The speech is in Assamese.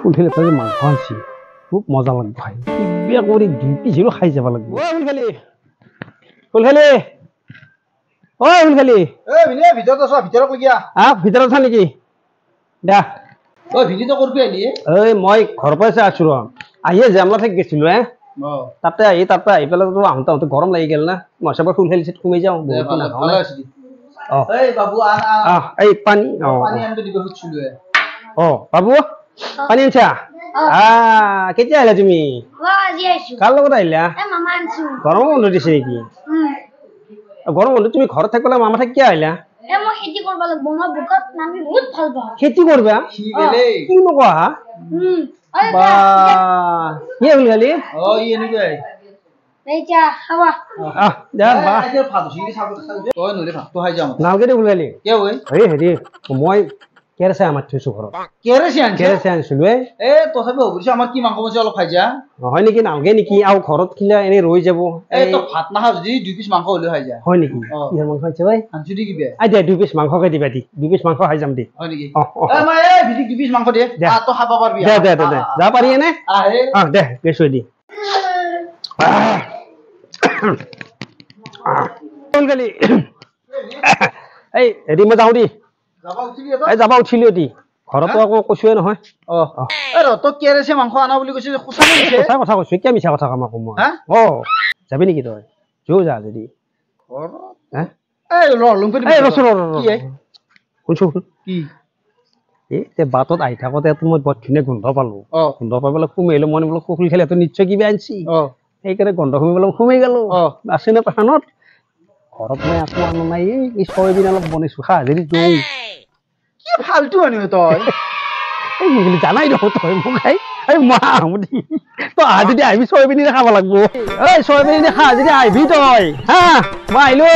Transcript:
ফুলখালি তই মাংস আনছি খুব মজা লাগব খাই কিবা কৰি 2 পিচ হলেও খাই যাব লাগিব ফুলখালি ফুলখালি ঐ ফুলখালি ভিনে ভিতৰত আছ ভিতৰত লগিয়া ভিতৰত আছা নেকি দা ভিনি তো কৰবি আলি মই ঘৰৰ পৰাই আছো ৰ আহিয়ে জামলা থাকি গৈছিলো তাতে আহি পেলাই তো আহোঁতে আহোঁতে গৰম লাগি গেল না মই সবৰ ফুলখালি চিট সোমাই যাওঁ ভালে আছে বাবু এই পানী পানী আনতে দিব খুজিছিলো বাবু পানী আনছা কেতিয়া আহিলা তুমি কাৰ লগত আহিলা গৰম বন্ধ দিছে নেকি গৰম বন্ধ তুমি ঘৰত থাকিলে মামা থাকি কিয় আহিলা খেতি কৰবা কি নকোৱা কি হ'ল খালি নালগে দে ফুলখালি হেৰি মই কেৰেচা আমাৰ থৈছো ঘৰত কেৰেচা আনিছিলো তথাপি ভাবিছো আমাৰ কি মাংস বনাইছে অলপ খাই যা হয় নেকি নালগে নেকি আৰু ঘৰত খিলা এনে ৰৈ যাব ভাত নাখা যদি 2 পিচ মাংস হলেও খাই যা হয় নেকি কিহৰ মাংস আছে ভাই আনছো দি কিবা দে 2 পিচ মাংসকে দিবা 2 পিচ মাংস খাই যাম দে হয় নেকি ভিডিক 2 পিচ মাংস দে তো খাব পারবি দে যা পাৰি এনে দে গেছই দি ফুলখালি হেৰি মই যাওঁ দি যাবা উঠিলি দি ঘৰতো আকৌ কৈছোৱে নহয় তো কেৰেচে মাংস আনা বুলি কৈছে সঁচা কথা কৈছো কিয় মিছা কথা কাম আকৌ মই যাবি নেকি তই যা যদি বাটত আহি থাকোতে মই বৰ ধুনীয়া গোন্ধ পালো গোন্ধ পাই পেলাই সোমাই আহিলো মই বোলো ফুলখালি নিশ্চয় কিবা আনছি সেইকাৰণে গন্ধ সোমাই পেলাই সোমাই গলো আছে নে পাখানত ঘৰত মই আকৌ আনো নাই এই চয়াবিন অলপ বনাইছো খা যদি যৌ কি ফালতু আনিব তই জানাই দেখো তই মোক খাই তই আহ যদি আহিবি চয়াবিন খাব লাগব চয়াবিন খা যদি আহিবি তই মই আহিলো